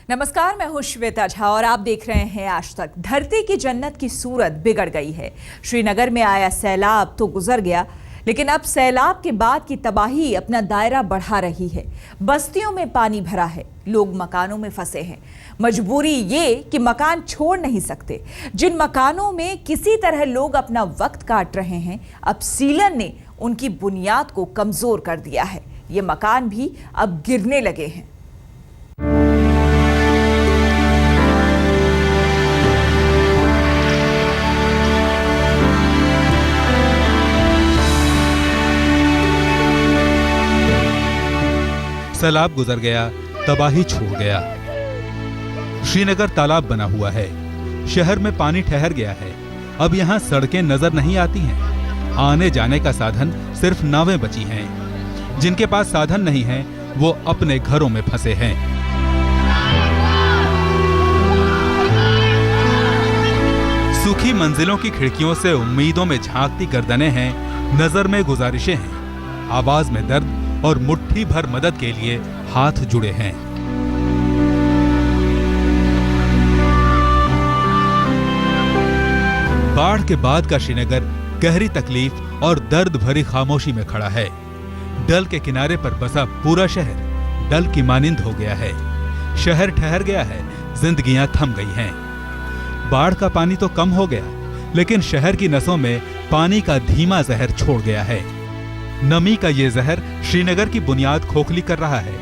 नमस्कार, मैं हूं श्वेता झा और आप देख रहे हैं आज तक। धरती की जन्नत की सूरत बिगड़ गई है। श्रीनगर में आया सैलाब तो गुजर गया, लेकिन अब सैलाब के बाद की तबाही अपना दायरा बढ़ा रही है। बस्तियों में पानी भरा है, लोग मकानों में फंसे हैं। मजबूरी ये कि मकान छोड़ नहीं सकते। जिन मकानों में किसी तरह लोग अपना वक्त काट रहे हैं, अब सीलन ने उनकी बुनियाद को कमजोर कर दिया है। ये मकान भी अब गिरने लगे हैं। सैलाब गुजर गया, तबाही छोड़ गया। श्रीनगर तालाब बना हुआ है, शहर में पानी ठहर गया है। अब यहाँ सड़कें नजर नहीं आती हैं। आने जाने का साधन सिर्फ नावें बची हैं। जिनके पास साधन नहीं है वो अपने घरों में फंसे हैं। सूखी मंजिलों की खिड़कियों से उम्मीदों में झांकती गर्दनें हैं, नजर में गुजारिशें हैं, आवाज में दर्द और मुट्ठी भर मदद के लिए हाथ जुड़े हैं। बाढ़ के बाद का श्रीनगर गहरी तकलीफ और दर्द भरी खामोशी में खड़ा है। डल के किनारे पर बसा पूरा शहर डल की मानिंद हो गया है। शहर ठहर गया है, जिंदगियां थम गई हैं। बाढ़ का पानी तो कम हो गया, लेकिन शहर की नसों में पानी का धीमा जहर छोड़ गया है। नमी का ये जहर श्रीनगर की बुनियाद खोखली कर रहा है।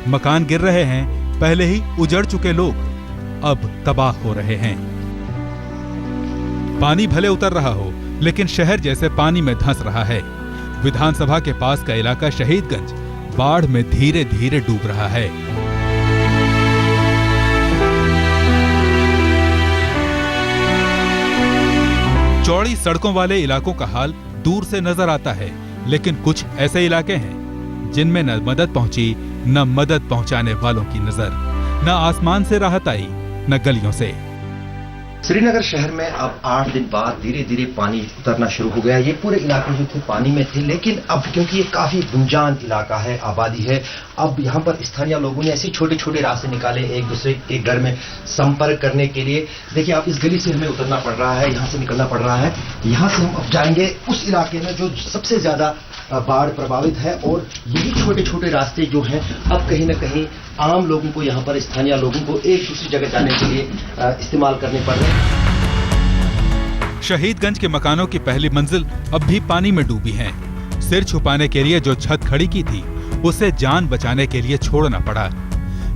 मकान गिर रहे हैं, पहले ही उजड़ चुके लोग अब तबाह हो रहे हैं। पानी भले उतर रहा हो, लेकिन शहर जैसे पानी में धंस रहा है। विधानसभा के पास का इलाका शहीदगंज बाढ़ में धीरे धीरे डूब रहा है। चौड़ी सड़कों वाले इलाकों का हाल दूर से नजर आता है, लेकिन कुछ ऐसे इलाके हैं जिनमें न मदद पहुंची, न मदद पहुंचाने वालों की नजर। न आसमान से राहत आई, न गलियों से। श्रीनगर शहर में अब 8 दिन बाद धीरे धीरे पानी उतरना शुरू हो गया। ये पूरे इलाके जो थे पानी में थे, लेकिन अब क्योंकि ये काफी गुंजान इलाका है, आबादी है, अब यहाँ पर स्थानीय लोगों ने ऐसे छोटे छोटे रास्ते निकाले एक दूसरे के घर में संपर्क करने के लिए। देखिए, आप इस गली से हमें उतरना पड़ रहा है, यहाँ से निकलना पड़ रहा है। यहाँ से हम अब जाएंगे उस इलाके में जो सबसे ज्यादा बाढ़ प्रभावित है, और यही छोटे छोटे रास्ते जो हैं अब कहीं ना कहीं आम लोगों को, यहाँ पर स्थानीय लोगों को एक दूसरी जगह जाने के लिए इस्तेमाल करने पड़ रहे हैं। शहीदगंज के मकानों की पहली मंजिल अब भी पानी में डूबी है। सिर छुपाने के लिए जो छत खड़ी की थी, उसे जान बचाने के लिए छोड़ना पड़ा।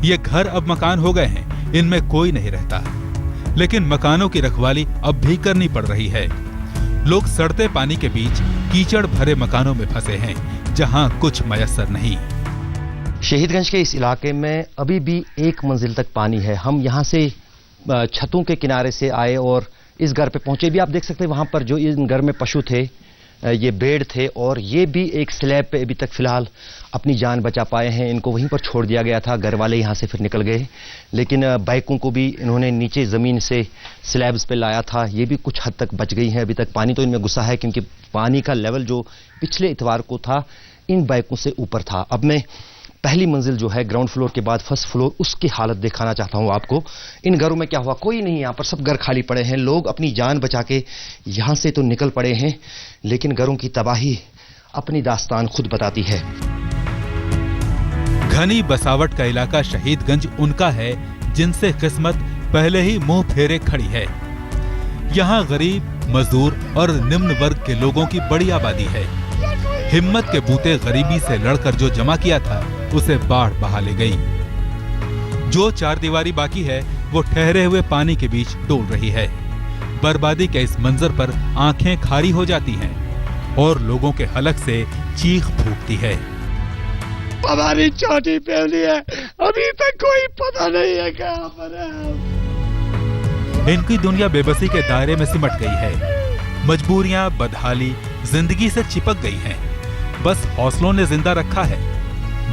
ये घर अब मकान हो गए हैं, इनमें कोई नहीं रहता, लेकिन मकानों की रखवाली अब भी करनी पड़ रही है। लोग सड़ते पानी के बीच कीचड़ भरे मकानों में फंसे हैं, जहां कुछ मयस्सर नहीं। शहीदगंज के इस इलाके में अभी भी 1 मंजिल तक पानी है। हम यहाँ से छतों के किनारे से आए और इस घर पे पहुंचे भी। आप देख सकते हैं वहां पर जो इन घर में पशु थे, ये भेड़ थे, और ये भी एक स्लैब पे अभी तक फिलहाल अपनी जान बचा पाए हैं। इनको वहीं पर छोड़ दिया गया था, घर वाले यहाँ से फिर निकल गए, लेकिन बाइकों को भी इन्होंने नीचे जमीन से स्लैब्स पे लाया था। ये भी कुछ हद तक बच गई हैं। अभी तक पानी तो इनमें घुसा है, क्योंकि पानी का लेवल जो पिछले इतवार को था, इन बाइकों से ऊपर था। अब मैं पहली मंजिल जो है ग्राउंड फ्लोर के बाद फर्स्ट फ्लोर, उसकी हालत दिखाना चाहता हूं आपको। इन घरों में क्या हुआ, कोई नहीं, यहाँ पर सब घर खाली पड़े हैं। लोग अपनी जान बचा के यहाँ से तो निकल पड़े हैं, लेकिन घरों की तबाही अपनी दास्तान खुद बताती है। घनी बसावट का इलाका शहीदगंज उनका है जिनसे किस्मत पहले ही मुंह फेरे खड़ी है। यहाँ गरीब, मजदूर और निम्न वर्ग के लोगों की बड़ी आबादी है। हिम्मत के बूते गरीबी से लड़कर जो जमा किया था, उसे बाढ़ बहा ले गई। जो चारदीवारी बाकी है, वो ठहरे हुए पानी के बीच डोल रही है। बर्बादी के इस मंजर पर आंखें खारी हो जाती हैं और लोगों के हलक से चीख फूटती है। हमारी छोटी फैमिली है, अभी तक कोई पता नहीं है कहां पर है। इनकी दुनिया बेबसी के दायरे में सिमट गई है। मजबूरियां, बदहाली जिंदगी से चिपक गई हैं। बस हौसलों ने जिंदा रखा है।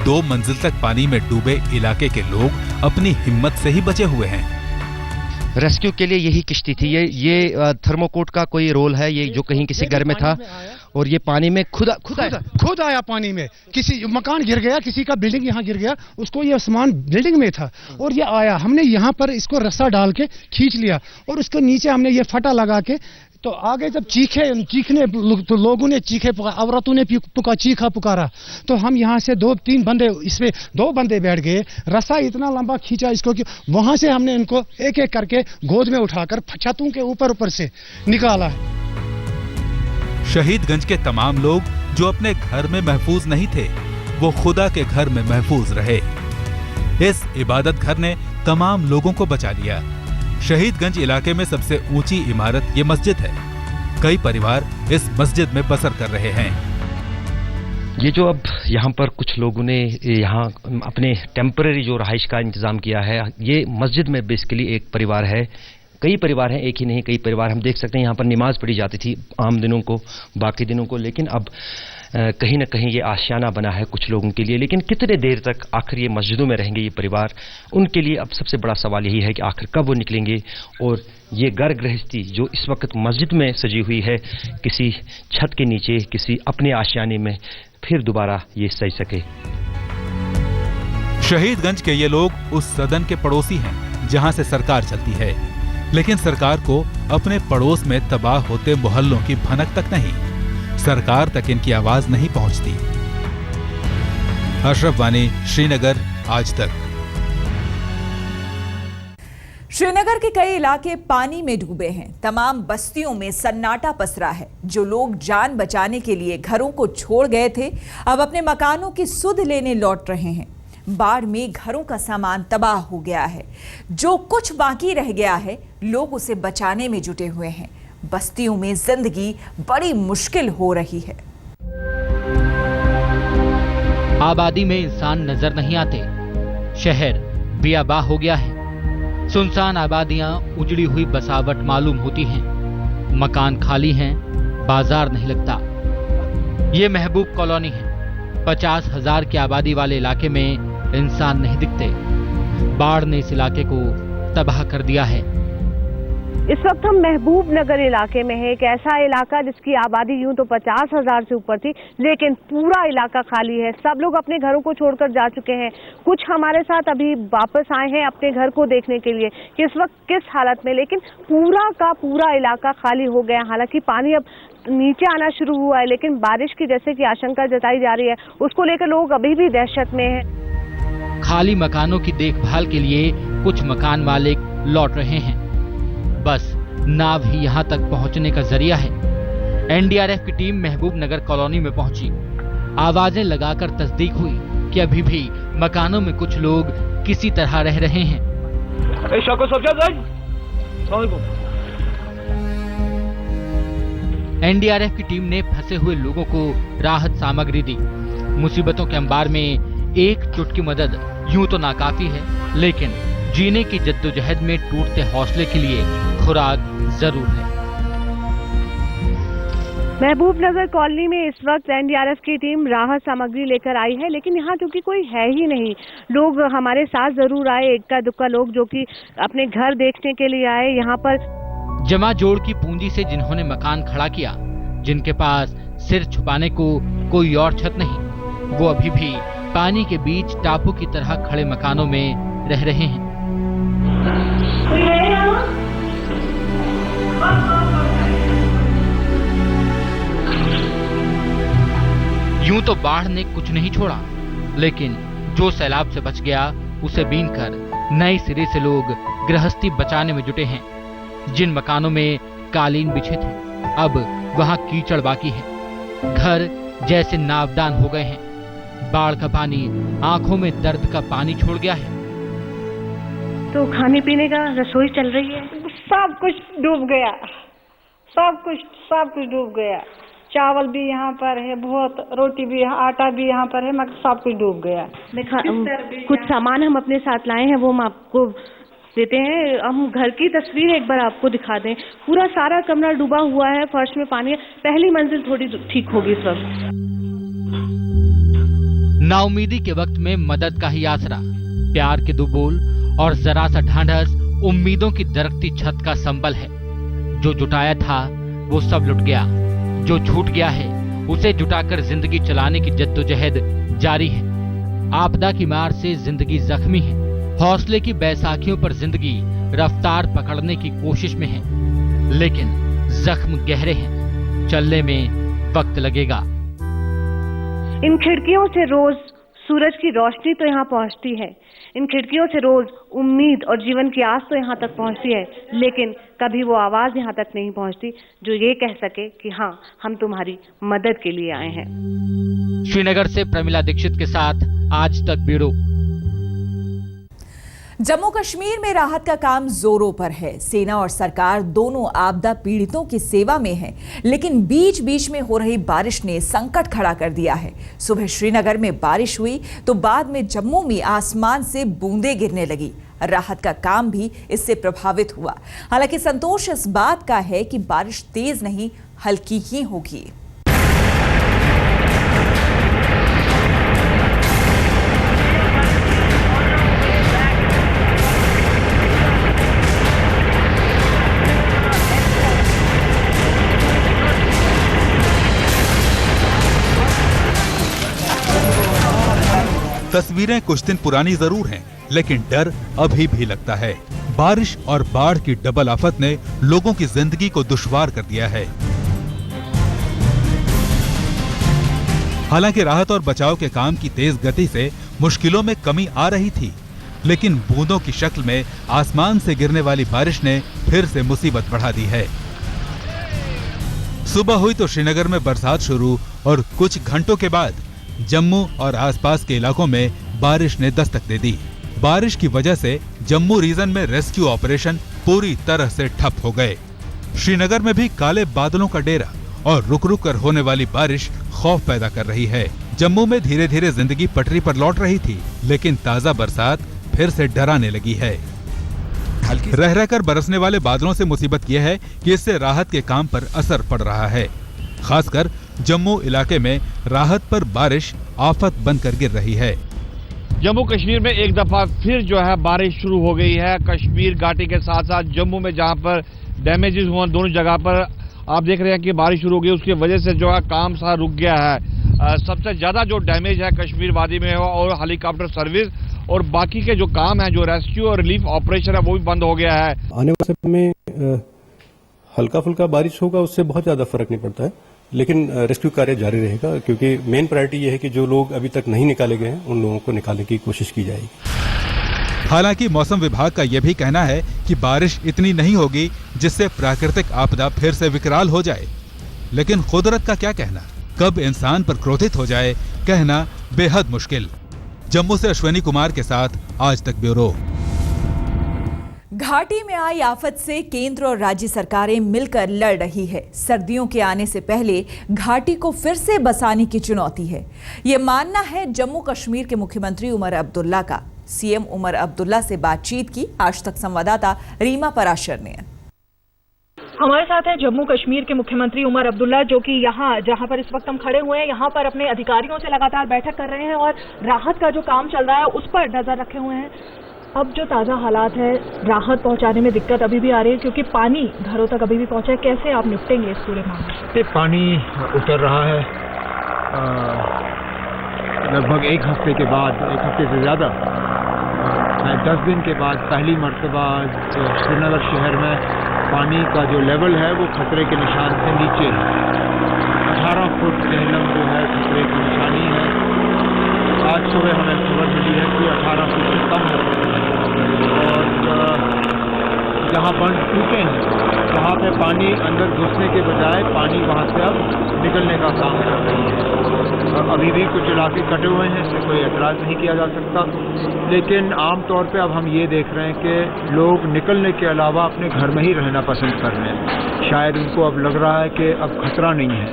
2 मंजिल तक पानी में डूबे इलाके के लोग अपनी हिम्मत से ही बचे हुए हैं। रेस्क्यू के लिए यही किश्ती थी। ये थर्मोकोट का कोई रोल है, ये जो कहीं किसी घर में था, और ये पानी में खुद आया पानी में। किसी मकान गिर गया, किसी का बिल्डिंग यहाँ गिर गया, उसको ये सामान बिल्डिंग में था और ये आया, हमने यहाँ पर इसको रस्सा डाल के खींच लिया और उसको नीचे हमने ये फटा लगा के, तो आगे जब चीखने तो लोगों ने चीखे, औरतों ने चीखा पुकारा, तो हम यहाँ से 2-3 बंदे, इसमें 2 बंदे बैठ गए, रस्सा इतना लंबा खींचा इसको कि वहां से हमने इनको एक एक करके गोद में उठाकर छतों के ऊपर से निकाला है। शहीदगंज के तमाम लोग जो अपने घर में महफूज नहीं थे, वो खुदा के घर में महफूज रहे। इस इबादत घर ने तमाम लोगों को बचा लिया। शहीदगंज इलाके में सबसे ऊंची इमारत ये मस्जिद है। कई परिवार इस मस्जिद में बसर कर रहे हैं। ये जो अब यहाँ पर कुछ लोगों ने यहाँ अपने टेम्पररी जो रहाइश का इंतजाम किया है, ये मस्जिद में बेसिकली एक परिवार है, कई परिवार हैं, एक ही नहीं कई परिवार। हम देख सकते हैं यहाँ पर नमाज पढ़ी जाती थी आम दिनों को, बाकी दिनों को, लेकिन अब कहीं ना कहीं ये आशियाना बना है कुछ लोगों के लिए। लेकिन कितने देर तक आखिर ये मस्जिदों में रहेंगे ये परिवार? उनके लिए अब सबसे बड़ा सवाल यही है कि आखिर कब वो निकलेंगे और ये घर गृहस्थी जो इस वक्त मस्जिद में सजी हुई है, किसी छत के नीचे, किसी अपने आशियाने में, फिर दोबारा ये सज सके। शहीदगंज के ये लोग उस सदन के पड़ोसी हैं जहां से सरकार चलती है, लेकिन सरकार को अपने पड़ोस में तबाह होते मोहल्लों की भनक तक नहीं, सरकार तक इनकी आवाज नहीं पहुंचती। अशरफ वानी, श्रीनगर, आज तक। श्रीनगर के कई इलाके पानी में डूबे हैं। तमाम बस्तियों में सन्नाटा पसरा है। जो लोग जान बचाने के लिए घरों को छोड़ गए थे, अब अपने मकानों की सुध लेने लौट रहे हैं। बाढ़ में घरों का सामान तबाह हो गया है। जो कुछ बाकी रह गया है, लोग उसे बचाने में जुटे हुए हैं। बस्तियों में जिंदगी बड़ी मुश्किल हो रही है। आबादी में इंसान नजर नहीं आते। शहर बियाबा हो गया है। सुनसान आबादियां उजड़ी हुई बसावट मालूम होती हैं। मकान खाली हैं, बाजार नहीं लगता। ये महबूब कॉलोनी है। 50,000 की आबादी वाले इलाके में इंसान नहीं दिखते। बाढ़ ने इस इलाके को तबाह कर दिया है। इस वक्त हम महबूब नगर इलाके में है, एक ऐसा इलाका जिसकी आबादी यूं तो 50,000 से ऊपर थी, लेकिन पूरा इलाका खाली है। सब लोग अपने घरों को छोड़कर जा चुके हैं। कुछ हमारे साथ अभी वापस आए हैं अपने घर को देखने के लिए कि इस वक्त किस हालत में, लेकिन पूरा का पूरा इलाका खाली हो गया। हालांकि पानी अब नीचे आना शुरू हुआ है, लेकिन बारिश की जैसे कि आशंका जताई जा रही है, उसको लेकर लोग अभी भी दहशत में हैं। खाली मकानों की देखभाल के लिए कुछ मकान मालिक लौट रहे हैं। बस नाव ही यहां तक पहुंचने का जरिया है। एनडीआरएफ की टीम महबूब नगर कॉलोनी में पहुंची। आवाजें लगाकर तस्दीक हुई कि अभी भी मकानों में कुछ लोग किसी तरह रह रहे हैं। एनडीआरएफ की टीम ने फंसे हुए लोगों को राहत सामग्री दी। मुसीबतों के अंबार में एक चुटकी मदद यूं तो नाकाफी है, लेकिन जीने की जद्दोजहद में टूटते हौसले के लिए खुराक जरूर है। महबूब नगर कॉलोनी में इस वक्त एनडीआरएफ की टीम राहत सामग्री लेकर आई है, लेकिन यहाँ क्योंकि कोई है ही नहीं। लोग हमारे साथ जरूर आए, इक्का दुक्का लोग जो कि अपने घर देखने के लिए आए। यहाँ पर जमा जोड़ की पूंजी से जिन्होंने मकान खड़ा किया, जिनके पास सिर छुपाने को कोई और छत नहीं, वो अभी भी पानी के बीच टापू की तरह खड़े मकानों में रह रहे हैं। यूं तो बाढ़ ने कुछ नहीं छोड़ा, लेकिन जो सैलाब से बच गया उसे बीनकर नए सिरे से लोग गृहस्थी बचाने में जुटे हैं। जिन मकानों में कालीन बिछे थे, अब वहां कीचड़ बाकी है। घर जैसे नावदान हो गए हैं। बाढ़ का पानी आंखों में दर्द का पानी छोड़ गया है। तो खाने पीने का रसोई चल रही है, सब कुछ डूब गया, सब कुछ डूब गया। चावल भी यहाँ पर है, बहुत रोटी भी, आटा भी यहाँ पर है, मगर सब कुछ डूब गया। कुछ सामान हम अपने साथ लाए हैं, वो हम आपको देते हैं। हम घर की तस्वीर एक बार आपको दिखा दें। पूरा सारा कमरा डूबा हुआ है, फर्श में पानी है। पहली मंजिल थोड़ी ठीक होगी इस वक्त। नाउमीदी के वक्त में मदद का ही आसरा, प्यार के दो बोल और जरा सा ढांढस उम्मीदों की दरकती छत का संबल है। जो जुटाया था वो सब लुट गया, जो छूट गया है उसे जुटाकर जिंदगी चलाने की जद्दोजहद जारी है। आपदा की मार से जिंदगी जख्मी है। हौसले की बैसाखियों पर जिंदगी रफ्तार पकड़ने की कोशिश में है, लेकिन जख्म गहरे हैं, चलने में वक्त लगेगा। इन खिड़कियों से रोज सूरज की रोशनी तो यहाँ पहुँचती है, इन खिड़कियों से रोज उम्मीद और जीवन की आस तो यहाँ तक पहुँचती है, लेकिन कभी वो आवाज यहाँ तक नहीं पहुँचती जो ये कह सके कि हाँ, हम तुम्हारी मदद के लिए आए हैं। श्रीनगर से प्रमिला दीक्षित के साथ आज तक ब्यूरो। जम्मू कश्मीर में राहत का काम जोरों पर है। सेना और सरकार दोनों आपदा पीड़ितों की सेवा में है, लेकिन बीच बीच में हो रही बारिश ने संकट खड़ा कर दिया है। सुबह श्रीनगर में बारिश हुई तो बाद में जम्मू में आसमान से बूंदें गिरने लगी। राहत का काम भी इससे प्रभावित हुआ। हालांकि संतोष इस बात का है कि बारिश तेज नहीं, हल्की ही होगी। तस्वीरें कुछ दिन पुरानी जरूर हैं, लेकिन डर अभी भी लगता है। बारिश और बाढ़ की डबल आफत ने लोगों की जिंदगी को दुश्वार कर दिया है। हालांकि राहत और बचाव के काम की तेज गति से मुश्किलों में कमी आ रही थी, लेकिन बूंदों की शक्ल में आसमान से गिरने वाली बारिश ने फिर से मुसीबत बढ़ा दी है। सुबह हुई तो श्रीनगर में बरसात शुरू और कुछ घंटों के बाद जम्मू और आसपास के इलाकों में बारिश ने दस्तक दे दी। बारिश की वजह से जम्मू रीजन में रेस्क्यू ऑपरेशन पूरी तरह से ठप हो गए। श्रीनगर में भी काले बादलों का डेरा और रुक रुक कर होने वाली बारिश खौफ पैदा कर रही है। जम्मू में धीरे धीरे जिंदगी पटरी पर लौट रही थी, लेकिन ताजा बरसात फिर से डराने लगी है। रह रहकर बरसने वाले बादलों से मुसीबत यह है कि इससे राहत के काम पर असर पड़ रहा है। खासकर जम्मू इलाके में राहत पर बारिश आफत बनकर गिर रही है। जम्मू कश्मीर में एक दफा फिर जो है बारिश शुरू हो गई है। कश्मीर घाटी के साथ साथ जम्मू में जहां पर डैमेजेस हुआ, दोनों जगह पर आप देख रहे हैं कि बारिश शुरू हो गई, उसकी वजह से जो है काम सारा रुक गया है। सबसे ज्यादा जो डैमेज है कश्मीर वादी में हुआ और हेलीकॉप्टर सर्विस और बाकी के जो काम है, जो रेस्क्यू और रिलीफ ऑपरेशन है, वो भी बंद हो गया है। आने वाले समय में हल्का फुल्का बारिश होगा, उससे बहुत ज्यादा फर्क नहीं पड़ता है, लेकिन रेस्क्यू कार्य जारी रहेगा, क्योंकि मेन प्रायोरिटी ये है कि जो लोग अभी तक नहीं निकाले गए हैं उन लोगों को निकालने की कोशिश की जाएगी। हालांकि मौसम विभाग का यह भी कहना है कि बारिश इतनी नहीं होगी जिससे प्राकृतिक आपदा फिर से विकराल हो जाए, लेकिन कुदरत का क्या कहना, कब इंसान पर क्रोधित हो जाए, कहना बेहद मुश्किल। जम्मू से अश्विनी कुमार के साथ आज तक ब्यूरो। घाटी में आई आफत से केंद्र और राज्य सरकारें मिलकर लड़ रही है। सर्दियों के आने से पहले घाटी को फिर से बसाने की चुनौती है, ये मानना है जम्मू कश्मीर के मुख्यमंत्री उमर अब्दुल्ला का। सीएम उमर अब्दुल्ला से बातचीत की आज तक संवाददाता रीमा पराशर ने। हमारे साथ है जम्मू कश्मीर के मुख्यमंत्री उमर अब्दुल्ला, जो कि यहाँ जहाँ पर इस वक्त हम खड़े हुए हैं, यहाँ पर अपने अधिकारियों से लगातार बैठक कर रहे हैं और राहत का जो काम चल रहा है उस पर नजर रखे हुए हैं। अब जो ताज़ा हालात है, राहत पहुंचाने में दिक्कत अभी भी आ रही है क्योंकि पानी घरों तक अभी भी पहुंचा है। कैसे आप निपटेंगे इस पूरे मामले से? पानी उतर रहा है लगभग एक हफ्ते के बाद, एक हफ्ते से ज़्यादा, 10 दिन के बाद पहली मर्तबा श्रीनगर शहर में पानी का जो लेवल है वो खतरे के निशान से नीचे है। 18 फुट जहलम जो है खतरे की निशानी है। आज सुबह हमें खबर मिली है कि 18 फुट से कम है और जहाँ बंद टूटे हैं वहाँ पे पानी अंदर घुसने के बजाय पानी वहाँ से अब निकलने का काम कर रही है। अभी भी कुछ इलाके कटे हुए हैं, इससे कोई एतराज़ नहीं किया जा सकता, लेकिन आम तौर पे अब हम ये देख रहे हैं कि लोग निकलने के अलावा अपने घर में ही रहना पसंद कर रहे हैं। शायद उनको अब लग रहा है कि अब खतरा नहीं है,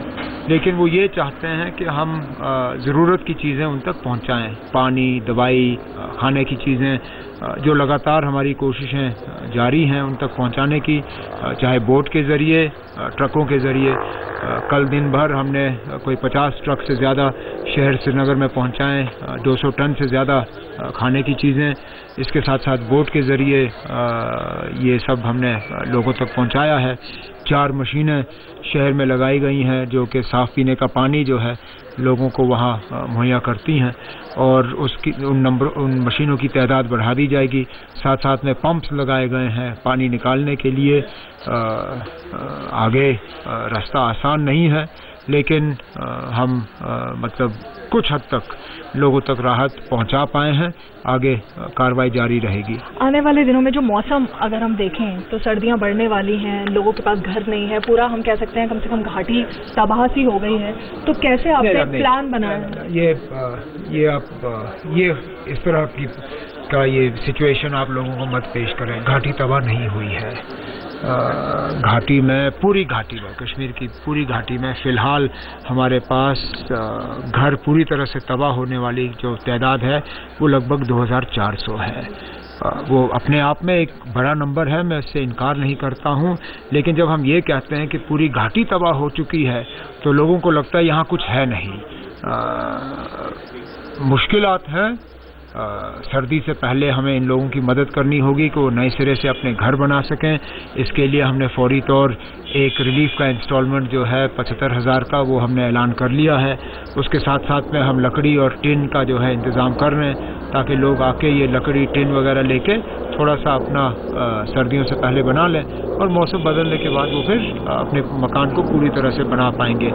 लेकिन वो ये चाहते हैं कि हम ज़रूरत की चीज़ें उन तक पहुंचाएं, पानी, दवाई, खाने की चीज़ें, जो लगातार हमारी कोशिशें जारी हैं उन तक पहुंचाने की, चाहे बोट के ज़रिए, ट्रकों के ज़रिए। कल दिन भर हमने कोई 50 ट्रक से ज़्यादा शहर श्रीनगर में पहुंचाएं। 200 टन से ज़्यादा खाने की चीज़ें, इसके साथ साथ बोट के ज़रिए ये सब हमने लोगों तक पहुंचाया है। 4 मशीनें शहर में लगाई गई हैं जो कि साफ़ पीने का पानी जो है लोगों को वहाँ मुहैया करती हैं, और उन मशीनों की तादाद बढ़ा दी जाएगी। साथ साथ में पंप्स लगाए गए हैं पानी निकालने के लिए। आगे रास्ता आसान नहीं है, लेकिन हम मतलब कुछ हद तक लोगों तक राहत पहुंचा पाए हैं। आगे कार्रवाई जारी रहेगी। आने वाले दिनों में जो मौसम अगर हम देखें तो सर्दियां बढ़ने वाली हैं, लोगों के पास घर नहीं है, पूरा हम कह सकते हैं कम से कम घाटी तबाह सी हो गई है, तो कैसे आपने प्लान बनाया? ये इस तरह का ये सिचुएशन आप लोगों को मत पेश करें। घाटी तबाह नहीं हुई है। घाटी में, पूरी घाटी में, कश्मीर की पूरी घाटी में फ़िलहाल हमारे पास घर पूरी तरह से तबाह होने वाली जो तादाद है वो लगभग 2400 है। वो अपने आप में एक बड़ा नंबर है, मैं इससे इनकार नहीं करता हूँ, लेकिन जब हम ये कहते हैं कि पूरी घाटी तबाह हो चुकी है तो लोगों को लगता है यहाँ कुछ है नहीं। मुश्किलात हैं। सर्दी से पहले हमें इन लोगों की मदद करनी होगी कि वो नए सिरे से अपने घर बना सकें। इसके लिए हमने फौरी तौर एक रिलीफ का इंस्टॉलमेंट जो है 75,000 का वो हमने ऐलान कर लिया है। उसके साथ साथ में हम लकड़ी और टिन का जो है इंतज़ाम कर रहे हैं ताकि लोग आके ये लकड़ी टिन वगैरह लेके थोड़ा सा अपना सर्दियों से पहले बना लें, और मौसम बदलने के बाद वो फिर अपने मकान को पूरी तरह से बना पाएंगे।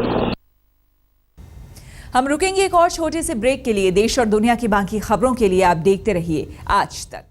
हम रुकेंगे एक और छोटे से ब्रेक के लिए। देश और दुनिया की बाकी खबरों के लिए आप देखते रहिए आज तक।